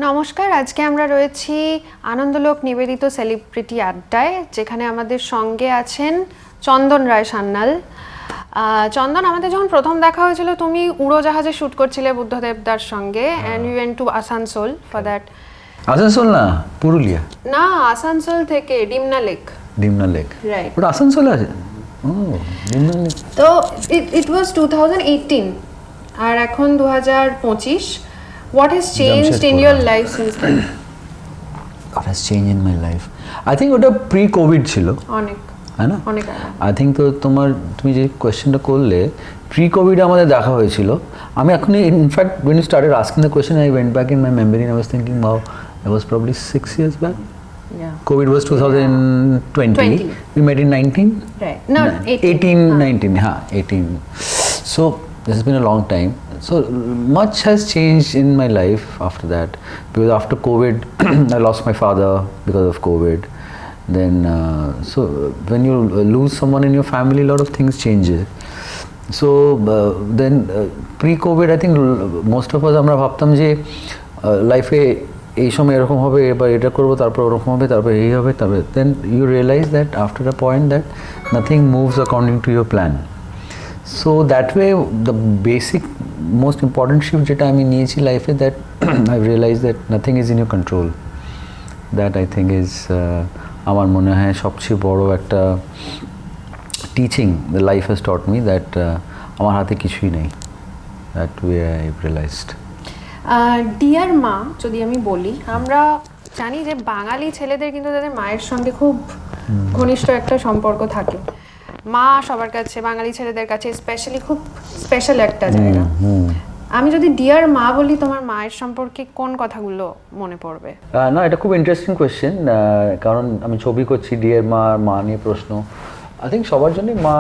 নমস্কার, আজকে আমরা রয়েছি আনন্দলোক নিবেদিত সেলিব্রিটি আড্ডায়, যেখানে আমাদের সঙ্গে আছেন চন্দন রায় সান্যাল। চন্দন, আমাদের যখন প্রথম দেখা হয়েছিল তুমি উড়োজাহাজে শ্যুট করছিলে বুদ্ধদেবদার সঙ্গে, and you went to Asansol for that. Asansol না, পুরুলিয়া। না, আসানসোল থেকে Dimna lake. Dimna lake, right. ওটা আসানসোলে আছে। ও, ডিমনা লেক। তো ইট ওয়াজ 2018 আর এখন 2025। What has changed in your life since then? What has changed in my life? I think ওটা প্রি কোভিড ছিল, অনেক হ্যাঁ না? অনেক আগে। আই থিঙ্ক তো তুমি যে কোয়েশ্চেনটা করলে, প্রি কোভিডে আমাদের দেখা হয়েছিল। আমি এখনই in fact when you started asking the question, I went back in my memory and I was thinking, wow, it was probably 6 years back. Yeah. COVID was 2020. 20. We met in 19? Right. No, 18, 19, huh, 18. So this has been a long time. So much has changed in my life after that, because after COVID I lost my father because of COVID. Then so when you lose someone in your family, a lot of things changes. So then pre-COVID, I think most of us আমরা ভাবতাম যে লাইফে এই সময় এরকম হবে, এবার এটা করবো, তারপর ওরকম হবে, তারপর এই হবে, তারপরে then you realize that after a point that nothing moves according to your plan. So that way the basic most important shift যেটা আমি নিয়েছি লাইফে, that I've realized that nothing is in your control. That I think is আমার মনে হয় সবচেয়ে বড় একটা teaching the life has taught me, that আমার হাতে কিছুই নেই. That way I've realized. Deer মা যদি আমি বলি, আমরা জানি যে বাঙালি ছেলেদের কিন্তু তাদের মায়ের সঙ্গে খুব ঘনিষ্ঠ একটা সম্পর্ক থাকে। মা সবার কাছে, বাঙালি ছেলেদের কাছে স্পেশালি খুব স্পেশাল একটা জায়গা। আমি যদি ডিয়ার মা বলি, তোমার মায়ের সম্পর্কে কোন কথাগুলো মনে পড়বে? না, এটা খুব ইন্টারেস্টিং কোয়েশ্চেন, কারণ আমি ছবি করছি ডিয়ার মা নিয়ে প্রশ্ন। আই থিঙ্ক সবার জন্যই মা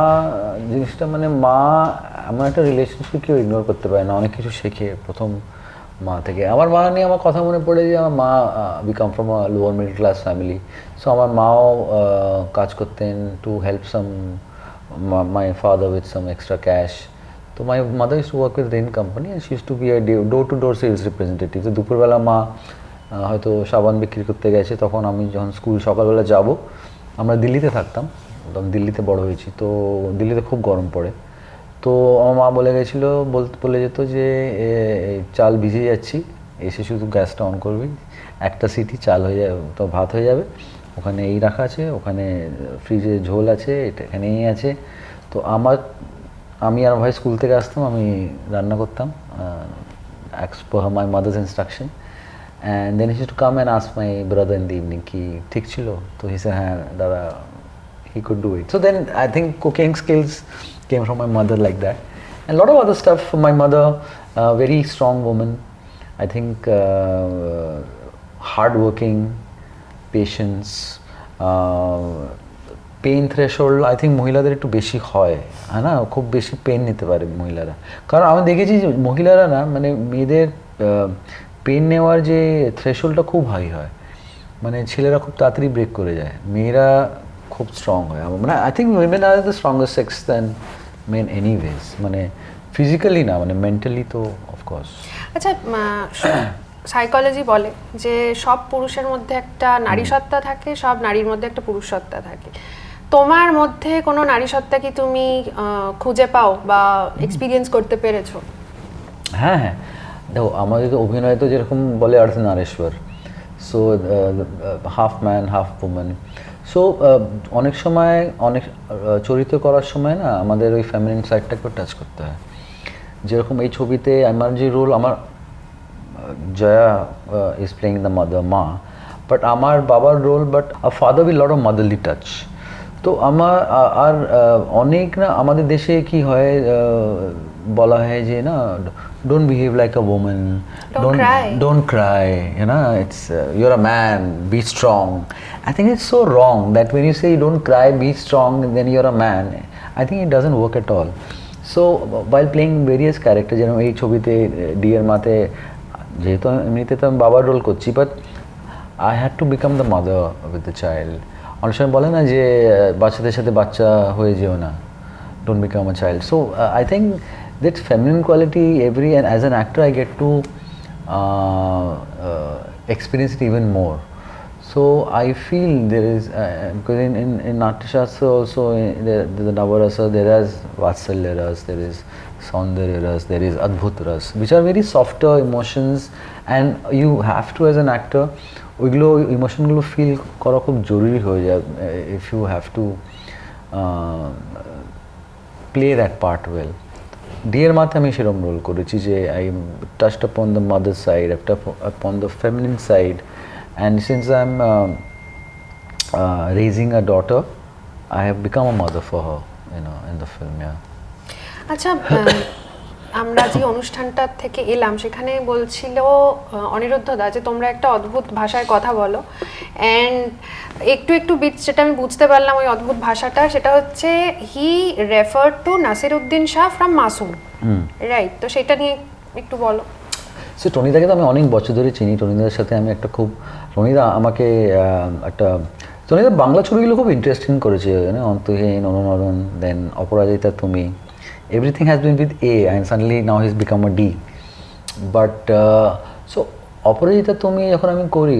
জিনিসটা, মানে মা এমন একটা রিলেশনশিপ কেউ ইগনোর করতে পারে না, অনেক কিছু শেখে প্রথম মা থেকে। আমার মা নিয়ে আমার কথা মনে পড়ে যে আমার মা we come from a lower middle class family. So আমার মাও কাজ করতেন to help some my father with some extra cash. তো my mother use to work with Wren company and she use to be a door to door sales representative. তো দুপুরবেলা মা হয়তো সাবান বিক্রি করতে গেছে, তখন আমি যখন স্কুল সকালবেলা যাব, আমরা দিল্লিতে থাকতাম, তখন দিল্লিতে বড় হয়েছি, তো দিল্লিতে খুব গরম পড়ে। তো আমার মা বলে গেছিলো, বলে যেত যে চাল ভিজে যাচ্ছি, এসে শুধু গ্যাসটা অন করবি, একটা সিটি চাল হয়ে যাবে, তো ভাত হয়ে যাবে, ওখানে এই রাখা আছে, ওখানে ফ্রিজে ঝোল আছে, এটা এখানে এই আছে। তো আমি আর ভাই স্কুল থেকে আসতাম, আমি রান্না করতাম as per my mother's instruction, and then he used to come and ask my brother in the evening কি ঠিক ছিল, তো he said হ্যাঁ দাদা, he could do it. So then I think cooking skills came from my mother like that, and a lot of other stuff from my mother. Very strong woman, I think, hard working, patience, pain threshold I think মহিলাদের একটু বেশি হয়, হ্যাঁ না, খুব বেশি pen নিতে পারে মহিলারা। কারণ আমি দেখেছি যে মহিলারা না, মানে মেয়েদের পেন নেওয়ার যে থ্রেশহোল্ডটা খুব হাই হয়, মানে ছেলেরা খুব তাড়াতাড়ি ব্রেক করে যায়, মেয়েরা খুব স্ট্রং হয়। মানে I think women are the strongest sex than men anyways, মানে ফিজিক্যালি না, মানে মেন্টালি তো অফকোর্স। আচ্ছা, সাইকোলজি বলে যে সব পুরুষের মধ্যে একটা নারী সত্তা থাকে, সব নারীর মধ্যে একটা পুরুষ সত্তা থাকে। তোমার মধ্যে কোনো নারী সত্তা কি তুমি খুঁজে পাও বা এক্সপিরিয়েন্স করতে পেরেছো? হ্যাঁ হ্যাঁ, দেখো আমাদের তো অভিনয় তো যেরকম বলে Ardhanarishvara, so half man half woman. So অনেক সময় অনেক চরিত্র করার সময় না আমাদের ওই ফ্যামিলিন সাইডটাকেও টাচ করতে হয়। যেরকম এই ছবিতে আমার যে রোল, আমার Jaya is playing the mother, মা, বাট আমার বাবার role, but a father with lot of motherly touch. তো আমার আর অনেক না আমাদের দেশে কি হয়, বলা হয় যে না, don't behave like a woman, don't Cry, you know, it's you're a man, be strong. I think it's so wrong that when you say don't cry, be strong, then you're a man. I think it doesn't work at all. So while playing various characters, যেরকম এই ছবিতে deer মাতে, যেহেতু এমনিতে তো আমি বাবার role করছি, but I had to become the mother with the child. অনেক সময় বলে না যে বাচ্চাদের সাথে বাচ্চা হয়ে যেও না, don't become a child. So I think that feminine quality and as an actor I get to experience it even more. So I feel there is because in Natyashastra also the Navarasa there is Vatsalya ras, there is Saundarya ras, there is Adbhut ras, which are very softer emotions, and you have to as an actor ওইগুলো ইমোশনগুলো feel করা খুব জরুরি হয়ে যায় if you have to play that part well. Dear মাতে আমি সেরকম role করেছি যে I touched upon the mother side, upon the feminine side, and since I'm raising a daughter, I have become a mother for her, you know, in the film. Yeah. আচ্ছা, আমরা যে অনুষ্ঠানটা থেকে এলাম সেখানে বলছিল অনিরুদ্ধ দা যে তোমরা একটা অদ্ভুত ভাষায় কথা বলো, অ্যান্ড একটু বিট যেটা আমি বুঝতে পারলাম ওই অদ্ভুত ভাষাটা, সেটা হচ্ছে he refer to Naseeruddin Shah from Masoom, right? তো সেটা নিয়ে একটু বলো। সো টনিদাকে তো আমি অনেক বছর ধরে চিনি। টনিদার সাথে আমি একটা খুব, টনিদা আমাকে টনিদা বাংলা ছবিগুলো খুব ইন্টারেস্টিং করেছে, অন্তহীন, অনুনরণ, দেন অপরাজিতা তুমি, everything has been with A and suddenly now he's become a D. But so অপরাজিতা তুমি যখন আমি করি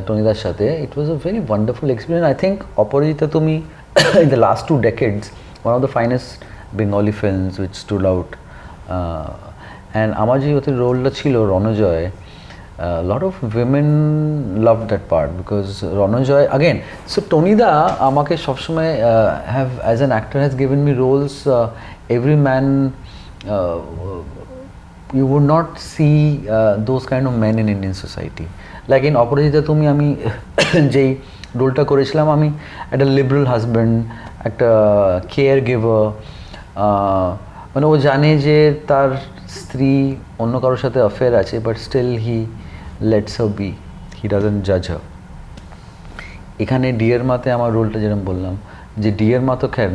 টনিদার সাথে, it was a very wonderful experience. I think অপরাজিতা তুমি in the last 2 decades one of the finest Bengali films which stood out. And আমার যে ওতে রোলটা ছিল Ranajoy, lot of women loved that part because Ranajoy again, so tonida আমাকে সবসময় have as an actor has given me roles every man you would not see those kind of men in Indian society. Like in অপরাজিতা তুমি আমি যেই রোলটা করেছিলাম, আমি একটা liberal husband, একটা কেয়ার গিভার, মানে ও জানে যে তার স্ত্রী অন্য কারোর সাথে অ্যাফেয়ার আছে, but still he lets her be, he doesn't জাজ হার। এখানে ডিয়ার মাতে আমার রোলটা যেরকম বললাম যে ডিয়ার মা তো খ্যার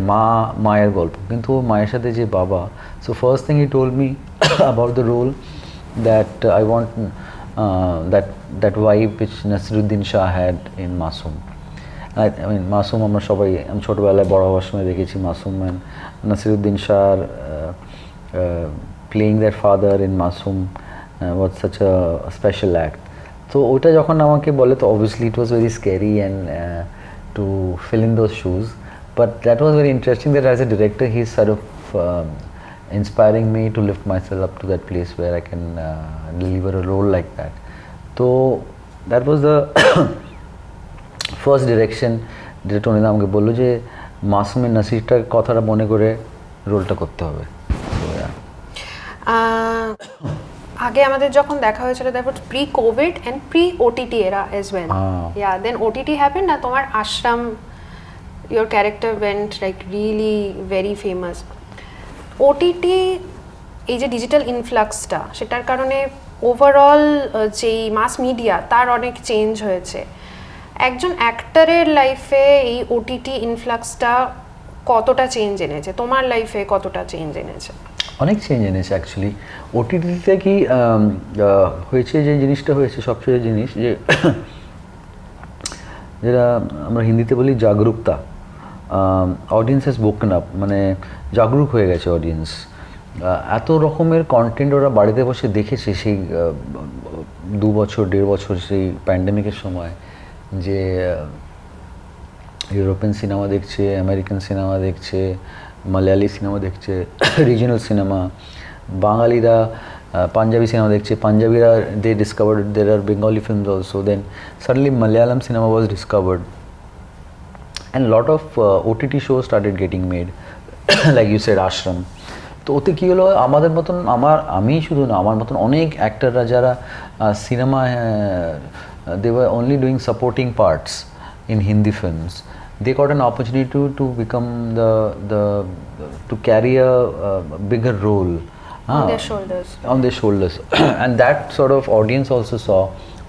মায়ের গল্প, কিন্তু মায়ের সাথে যে বাবা, so first thing he told me about the role that I want that wife which Naseeruddin Shah had in Masoom. I mean Masoom আমরা সবাই, আমি ছোটোবেলায় বড় হওয়ার সময় দেখেছি মাসুম, অ্যান্ড নাসিরুদ্দিন শাহর playing their father in Masoom was such a special act. So ওটা যখন আমাকে বলে, তো obviously it was very scary and to fill in those shoes, but that was very interesting that as a director he's sort of inspiring me to lift myself up to that place where I can deliver a role like that. So that was the first direction যেটা টনিদা আমাকে বললো যে মাসুমের নাসিরটার কথাটা মনে করে রোলটা করতে হবে। আগে আমাদের যখন দেখা হয়েছিল, that was pre Covid and pre OTT era as well, yeah then OTT happened, না তোমার Aashram, your character went like really very famous. OTT এই যে ডিজিটাল ইনফ্লাক্সটা, সেটার কারণে ওভারঅল যেই মাস মিডিয়া তার অনেক চেঞ্জ হয়েছে। একজন অ্যাক্টরের লাইফে এই ওটিটি ইনফ্লাক্সটা কতটা চেঞ্জ এনেছে, তোমার লাইফে কতটা চেঞ্জ এনেছে? অনেক চেঞ্জ এনেছে অ্যাকচুয়ালি। ওটিটিতে কি হয়েছে, যে জিনিসটা হয়েছে সবচেয়ে জিনিস যে যেটা আমরা হিন্দিতে বলি জাগরুকতা, অডিয়েন্স হ্যাজ স্পোকেন আপ, মানে জাগরুক হয়ে গেছে অডিয়েন্স। এত রকমের কন্টেন্ট ওরা বাড়িতে বসে দেখেছে সেই 2 বছর 1.5 বছর সেই প্যান্ডেমিকের সময়, যে ইউরোপিয়ান সিনেমা দেখছে, আমেরিকান সিনেমা দেখছে, মালয়ালি সিনেমা দেখছে, রিজনাল সিনেমা, বাঙালিরা পাঞ্জাবি সিনেমা দেখছে, পাঞ্জাবিরা they discovered there are Bengali films also, then suddenly Malayalam cinema was discovered and lot of OTT show started getting made, like you said Aashram. তো ওতে কী হলো, আমাদের মতন আমি শুধু না, আমার মতন অনেক অ্যাক্টাররা যারা cinema they were only doing supporting parts in Hindi films, they got an opportunity to become to carry a bigger role on their shoulders and that sort of audience also saw,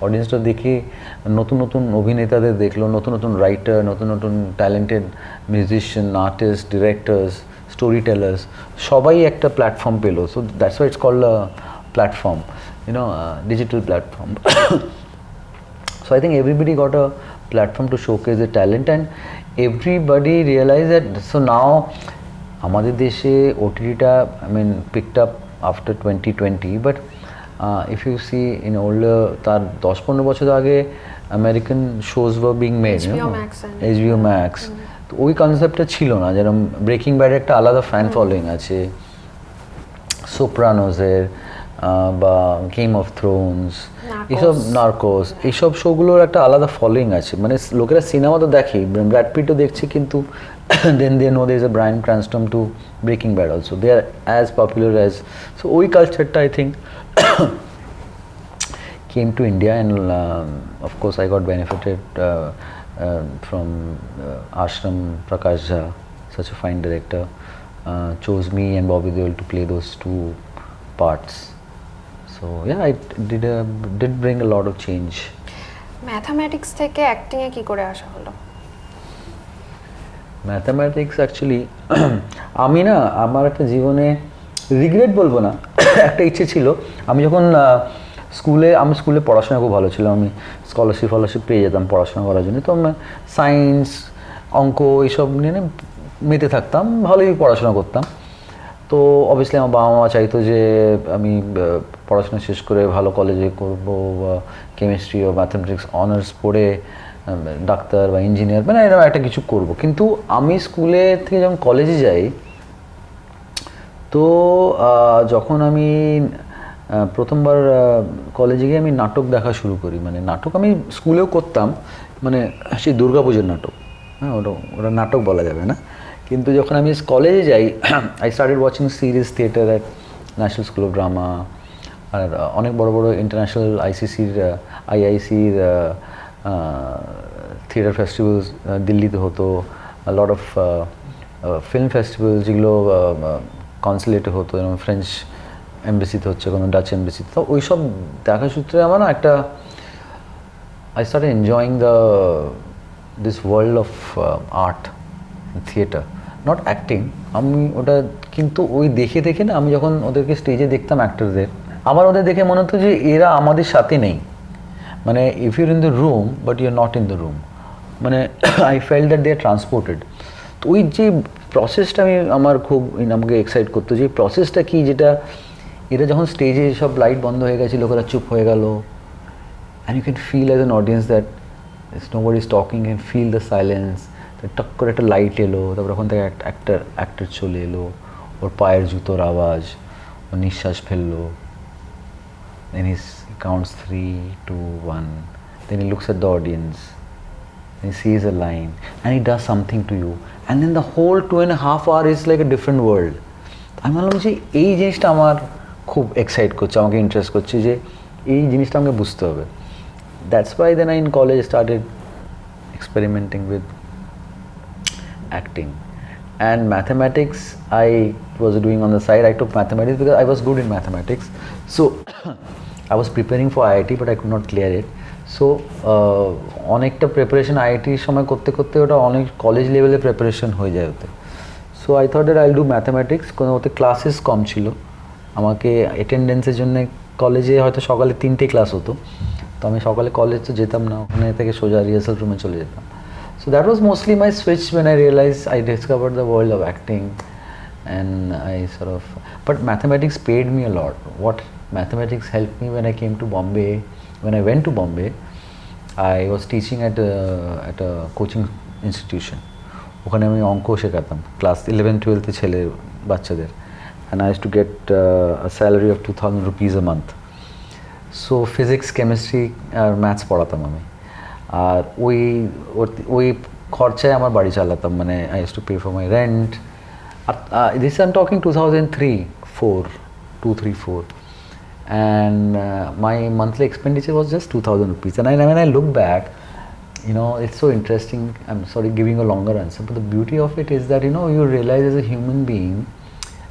অডিয়েন্সটা দেখে নতুন নতুন অভিনেতাদের দেখলো, নতুন নতুন writer, নতুন নতুন talented musician, artist, directors, storytellers, সবাই একটা প্ল্যাটফর্ম পেলো। So that's why it's called a platform, digital platform. So I think everybody got a platform to showcase their talent and everybody realized that. So now আমাদের দেশে ওটিটিটা picked up after 2020, but if you see in older তার 10-15 বছর আগে American shows were being made, HBO Max and- HBO Max, তো ওই কনসেপ্টটা ছিল না। যেরকম ব্রেকিং ব্যাডের একটা আলাদা ফ্যান ফলোয়িং আছে, সোপ্রানোজের বা গেম অফ থ্রোনস, এইসব নার্কোস, এইসব শোগুলোর একটা আলাদা ফলোয়িং আছে। মানে লোকেরা সিনেমা তো দেখে, ব্র্যাড পিটও দেখছে, কিন্তু then they know there is a Bryan Cranston to Breaking Bad also, they are as popular as. So ওই কালচারটা I think came to India, and of course I got benefited from Ashram Prakash Jha, such a fine director, chose me and Bobby Deol to play those two parts. So yeah, it did bring a lot of change. Mathematics থেকে acting এ কি করে আসা হলো? Mathematics actually আমি না, আমার একটা জীবনে রিগ্রেট বলবো না, একটা ইচ্ছে ছিল। আমি যখন স্কুলে পড়াশোনা খুব ভালো ছিল, আমি স্কলারশিপ পেয়ে যেতাম পড়াশোনা করার জন্য। তো আমি সায়েন্স, অঙ্ক এইসব নিয়ে মেতে থাকতাম, ভালোই পড়াশোনা করতাম। তো অবভিয়াসলি আমার বাবা মা চাইতো যে আমি পড়াশোনা শেষ করে ভালো কলেজে করবো, বা কেমিস্ট্রি ও ম্যাথামেটিক্স অনার্স পড়ে ডাক্তার বা ইঞ্জিনিয়ার, মানে এরকম একটা কিছু করব। কিন্তু আমি স্কুলে থেকে যখন কলেজে যাই, তো যখন আমি প্রথমবার কলেজে গিয়ে আমি নাটক দেখা শুরু করি। মানে নাটক আমি স্কুলেও করতাম, মানে সেই দুর্গাপুজোর নাটক, হ্যাঁ, ওটা নাটক বলা যাবে না। কিন্তু যখন আমি কলেজে যাই, I started watching series theatre at National School of Drama, আর অনেক বড় বড় ইন্টারন্যাশনাল আইআইসির থিয়েটার ফেস্টিভ্যালস দিল্লিতে হতো, লট অফ ফিল্ম ফেস্টিভ্যাল যেগুলো কনসুলেটে হতো, যেমন ফ্রেঞ্চ এমবেসিতে হচ্ছে, কোনো ডাচ এমবেসিতে। তো ওই সব দেখা সূত্রে আমার না একটা I start enjoying this world of art, theatre, not acting. আমি ওটা কিন্তু ওই দেখে না, আমি যখন ওদেরকে স্টেজে দেখতাম অ্যাক্টরদের, আমার ওদের দেখে মনে হতো যে এরা আমাদের সাথে নেই। মানে if you're in the room but you are not in the room, মানে I felt that they are transported. তো ওই যে প্রসেসটা আমার খুব আমাকে এক্সাইট করতো, যে প্রসেসটা কি, যেটা এরা যখন স্টেজে সব লাইট বন্ধ হয়ে গেছে, লোকেরা চুপ হয়ে গেল, and you can feel as an audience that nobody is talking, can feel the silence. Talk করে একটা লাইট এলো, তারপর ওখান থেকে অ্যাক্টর চলে এলো, ওর পায়ের জুতোর আওয়াজ, ও নিঃশ্বাস ফেললো, then he counts 3, 2, 1, then he looks at the audience, and he sees a line, and he does something to you, and then the whole 2.5 hours is like a different world. আমি ভাবলাম যে এই জিনিসটা আমার খুব এক্সাইট করছে, আমাকে interest করছে, যে এই জিনিসটা আমাকে বুঝতে হবে। That's why then I in college started experimenting with acting. And mathematics I was doing on the side. I took mathematics because I was good in mathematics, so I was preparing for IIT but I could not clear it. So অনেকটা preparation আইআইটির সময় করতে করতে ওটা অনেক college লেভেলে preparation হয়ে যায় ওতে। So I thought that I will do mathematics. কোনো ওতে ক্লাসেস কম ছিল, আমাকে অ্যাটেন্ডেন্সের জন্য কলেজে হয়তো সকালে 3টে ক্লাস হতো, তো আমি সকালে কলেজ তো যেতাম না, ওখানে থেকে সোজা রিহার্সাল রুমে চলে যেতাম। So that was mostly my switch when I realized I discovered the world of acting, and I sort of, but mathematics paid me a lot. What mathematics helped me when I came to Bombay, when I went to Bombay, I was teaching at a coaching institution. ওখানে আমি অঙ্ক শেখাতাম class 11-12 ছেলে বাচ্চাদের, and I used to get a salary of 2,000 rupees a month. So physics, chemistry R maths পড়াতাম আমি, আর ওই খরচায় আমার বাড়ি চালাতাম। মানে I use to pay for my rent. This I am talking 2003-4 and my monthly expenditure was just 2,000 rupees. And when I look back, you know, it's so interesting. I'm sorry giving a longer answer, but the beauty of it is that, you know, you realize as a human being,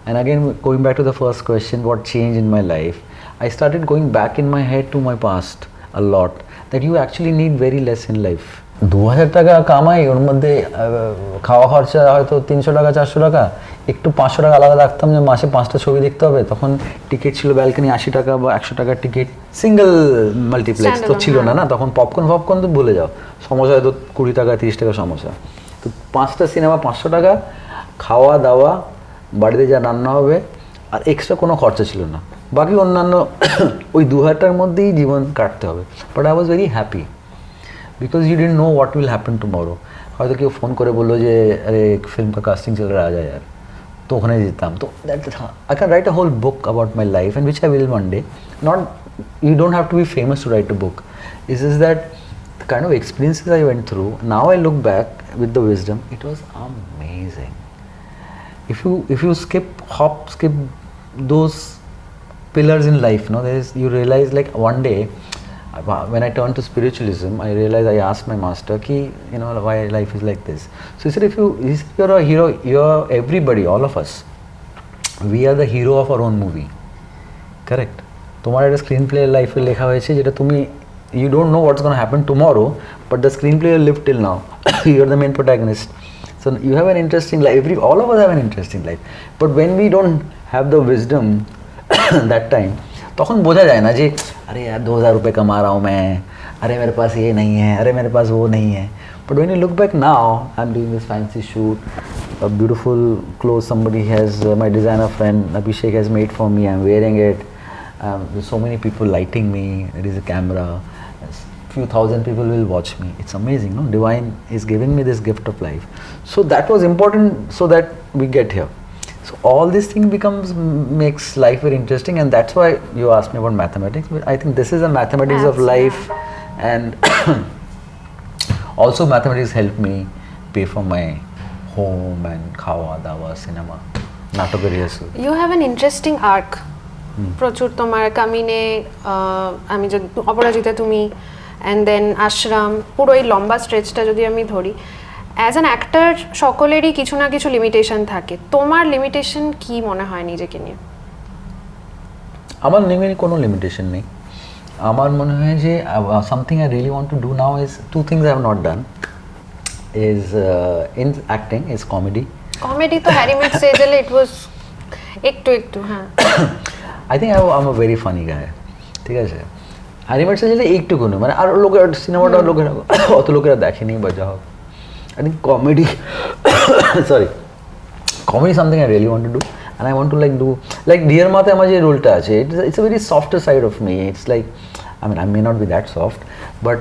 and again going back to the first question, what changed in my life, I started going back in my head to my past a lot, that you actually need very less in life. 2,000 টাকা কামাই, ওর মধ্যে খাওয়া খরচা হয়তো 300 টাকা 400 টাকা, একটু 500 টাকা আলাদা রাখতাম যে মাসে 5টা ছবি দেখতে হবে। তখন টিকিট ছিল ব্যালকনি 80 টাকা বা 100 টাকার টিকিট, সিঙ্গেল মাল্টিপ্লেক্স তো ছিল না, তখন পপকর্ন তো ভুলে যাও, সমোসা হয়তো 20 টাকা 30 টাকা সমোসা। তো 5টা সিনেমা 500 টাকা, খাওয়া দাওয়া, বাড়িতে যা রান্না হবে, আর এক্সট্রা কোনো খরচা ছিল না। বাকি অন্যান্য ওই 2,000টার মধ্যেই জীবন কাটতে হবে। But I was very happy because you didn't know what will happen tomorrow. হয়তো কেউ ফোন করে বললো যে আরে ফিল্ম কা কাস্টিং চল রা আ यार, তো ওখানে যেতাম। তো I can write a whole book about my life and which I will one day. নট, you don't have to be famous to write a book. It's just that the kind of experiences I went through, now I look back with the wisdom, it was amazing. If you skip those pillars in life, no, you realize like one day when I turned to spiritualism, I realized, I asked my master ki, why life is like this. So he said, you're a hero, you're everybody, all of us, we are the hero of our own movie. Correct? তোমার একটা screen play লাইফে লেখা হয়েছে যেটা তুমি, you don't know what's gonna happen tomorrow, but the screenplay live till now, you are the main protagonist. So you have an interesting life, all of us have an interesting life, but when we don't have the wisdom that time, তখন বোঝা যায় না যে अरे यार 2,000 रुपये कमा रहा हूँ मैं, अरे मेरे पास ये नहीं है, अरे मेरे पास वो नहीं है. But when you look back now, I'm doing this fancy shoot, a beautiful clothes somebody has, my designer friend Abhishek has made for me, I'm wearing it. There's so many people lighting me, there is a camera, few thousand people will watch me. It's amazing, no? Divine is giving me this gift of life. So that was important so that we get here. So all this thing makes life very interesting, and that's why you asked me about mathematics. But I think this is a mathematics of life, and also mathematics helped me pay for my home and khawa dawa, cinema, natok rehearsal. You have an interesting arc. প্রচুর তোমার কামিনে, আমি যদি অপরাজিতা তুমি, and then আশ্রম, পুরো এই লম্বা স্ট্রেচটা যদি আমি ধরি, অ্যাজ অ্যান অ্যাক্টর সকলেরই কিছু না কিছু লিমিটেশন থাকে। তোমার লিমিটেশন কি মনে হয় নিজেকে নিয়ে? আমার কোনো লিমিটেশন নেই। আমার মনে হয় যে something I really want to do now is two things I have not done, is in acting, is comedy. Comedy তো হ্যারি মেট সেজেলে ইট ওয়াজ একটু হ্যাঁ। I think I'm a very funny guy, ঠিক আছে। Harry met সেজেলে একটুকুনি, মানে আর লোকের সিনেমাটা লোকেরা অত লোকেরা দেখেনি বা যা হোক। I think comedy comedy is something I really want to do, and I want to do like Dear Ma te amar je role ta ache, it's a very softer side of me. It's like, I mean, I may not be that soft, but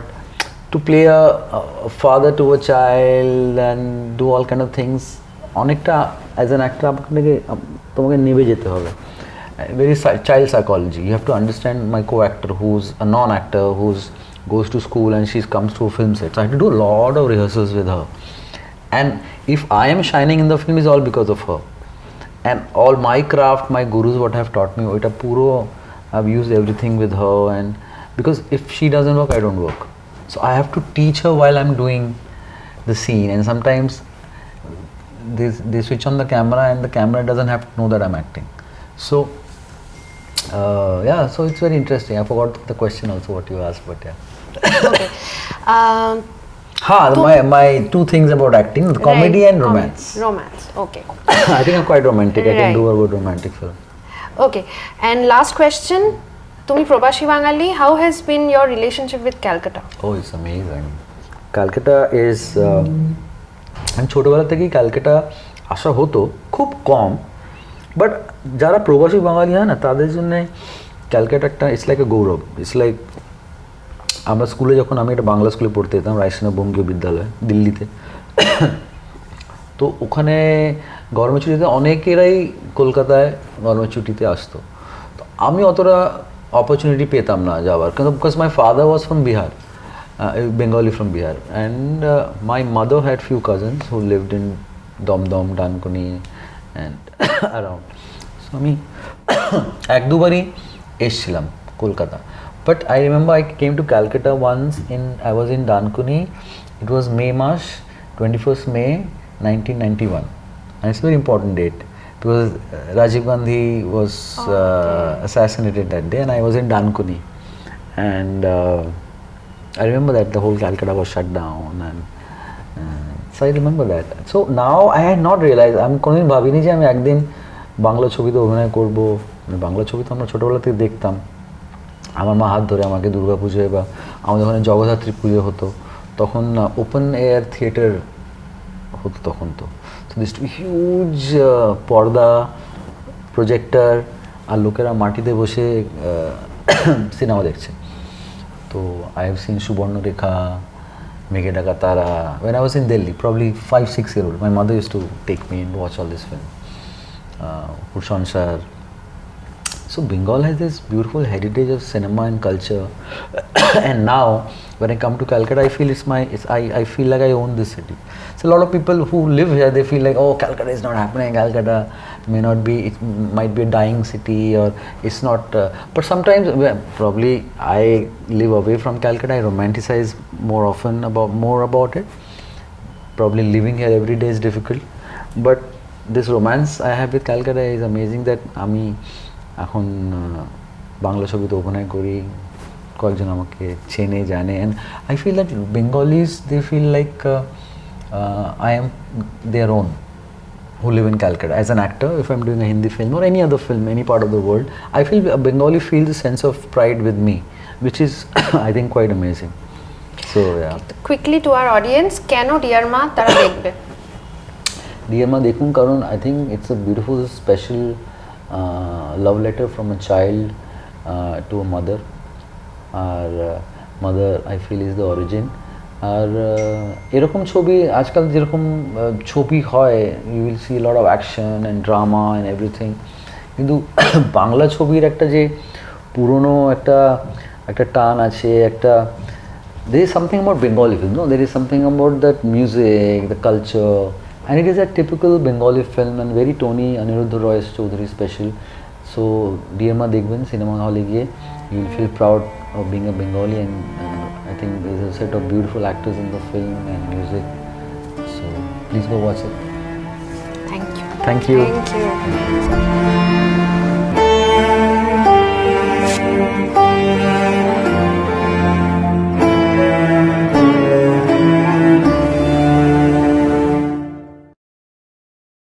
to play a father to a child and do all kind of things, অনেকটা as an actor তোমাকে নেবে যেতে হবে। Very child psychology. You have to understand my co-actor who's a non-actor, who's goes to school and she comes to a film set. So I have to do a lot of rehearsals with her. And if I am shining in the film, is all because of her. And all my craft, my gurus, what have taught me, oita puro, I've used everything with her. And because if she doesn't work, I don't work. So I have to teach her while I'm doing the scene. And sometimes they switch on the camera and the camera doesn't have to know that I'm acting. So yeah, so it's very interesting. I forgot the question also what you asked, but yeah. Okay. My two things about acting, comedy and romance. Romance, okay. I think I'm quite romantic. I can do a good romantic film. Okay, and last question, tumi probashi bangali, how has been your relationship with Calcutta? Oh, it's amazing. Calcutta is আমি ছোটবেলা থেকেই ক্যালকাটা আসা হতো, খুব কম, but যারা প্রবাসী বাঙালি হয় না তাদের জন্য ক্যালকাটা একটা ইটস লাইক এ গৌরব। ইটস লাইক আমরা স্কুলে যখন, আমি একটা বাংলা স্কুলে পড়তে যেতাম, রায়সেনা বঙ্গীয় বিদ্যালয় দিল্লিতে, তো ওখানে গরমের ছুটিতে অনেকেরাই কলকাতায় গরমের ছুটিতে আসতো। তো আমি অতটা অপরচুনিটি পেতাম না যাওয়ার, কিন্তু because my father was from Bihar, Bengali from Bihar, and my mother had few cousins who lived in Dom, Dankuni and around. So আমি এক দুবারই এসেছিলাম Kolkata, but I remember I came to Calcutta once I was in Dankuni. It was March 21st May 1991, and it's a very important date because Rajiv Gandhi was assassinated that day, and I was in Dankuni, and I remember that the whole Calcutta was shut down, and so I remember that. So now I had not realized, আমি কোনোদিন ভাবিনি যে আমি একদিন বাংলা ছবিতে অভিনয় করব। বাংলা ছবি তো আমরা ছোটোবেলা থেকে দেখতাম, আমার মা হাত ধরে আমাকে দুর্গা পুজোয় বা আমাদের ওখানে জগদ্ধাত্রী পুজো হতো, তখন ওপেন এয়ার থিয়েটার হতো তখন। তো দিস হিউজ পর্দা, প্রজেক্টর, আর লোকেরা মাটিতে বসে সিনেমা দেখছে। তো আই হ্যাভ সিন সুবর্ণরেখা, মেঘে ডাকা তারা, when I was in Delhi, probably 5-6 year old, my mother used to take me and watch all this film. Sanshar. So Bengal has this beautiful heritage of cinema and culture, and now when I come to Calcutta, I feel I feel like I own this city. So a lot of people who live here, they feel like, oh, Calcutta is not happening. Calcutta may not be, it might be a dying city, or it's not. But sometimes, well, probably I live away from Calcutta. I romanticize more about it. Probably living here every day is difficult, but this romance I have with Calcutta is amazing. That আমি এখন বাংলা ছবিতে অভিনয় করি, কয়েকজন আমাকে চেনে জানে, and I feel that Bengalis, they feel like I am their own, who live in Calcutta. As an actor, if I'm doing a Hindi film or any other film, any part of the world, I feel a Bengali feels a sense of pride with me, which is I think quite amazing. So yeah. Quickly to our audience, কেন Dear Maa তারা দেখবে? Dear Maa দেখুন, কারণ I think it's a beautiful special love letter from a child to a mother, আর mother I feel is the origin. আর এরকম ছবি আজকাল যেরকম ছবি হয়, you will see lot of action and drama and everything, কিন্তু বাংলা ছবির একটা যে পুরনো একটা টান আছে, একটা there is something about Bengali film, no? There is something about that music, the culture, and it is a typical Bengali film and very Tony Aniruddha Roy Choudhury special. So Dear Ma Dekhben cinema hall e giye, you will feel proud of being a Bengali, and I think there is a set of beautiful actors in the film and music. So please go watch it. Thank you. Thank you. Thank you.